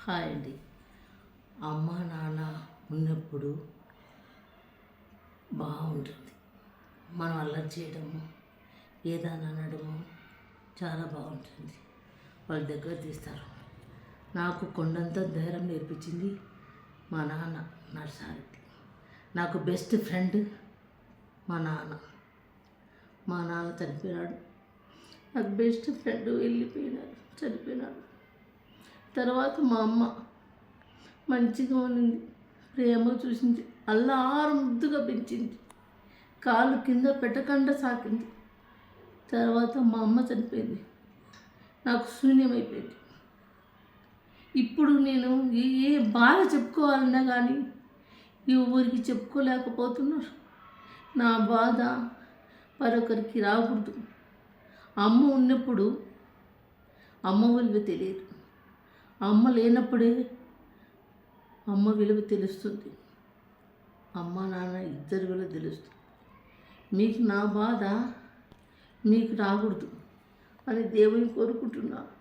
Hi అండి. అమ్మ నాన్న ఉన్నప్పుడు బాగుంటుంది. మనం అల్లరి చేయడము, ఏదైనా అనడము చాలా బాగుంటుంది. వాళ్ళ దగ్గర తీస్తారు. నాకు కొండంత ధైర్యం నేర్పించింది మా నాన్న నర్సారెడ్డి. నాకు బెస్ట్ ఫ్రెండ్ మా నాన్న. మా నాన్న చనిపోయినాడు. నాకు బెస్ట్ ఫ్రెండ్ చనిపోయినాడు. తర్వాత మా అమ్మ మంచిగా ఉన్నింది, ప్రేమ చూసింది, అల్లారు ముద్దుగా పెంచింది, కాళ్ళు కింద పెట్టకుండా సాకింది. తర్వాత మా అమ్మ చనిపోయింది, నాకు శూన్యమైపోయింది. ఇప్పుడు నేను ఏ బాధ చెప్పుకోవాలన్నా కానీ ఎవరికి చెప్పుకోలేకపోతున్నారు. నా బాధ మరొకరికి రాకూడదు. అమ్మ ఉన్నప్పుడు అమ్మ విలువ తెలియదు. అమ్మ లేనప్పుడే అమ్మ విలువ తెలుస్తుంది. అమ్మ నాన్న ఇద్దరి విలువ తెలుస్తుంది. మీకు నా బాధ మీకు రాకూడదు అని దేవుని కోరుకుంటున్నాను.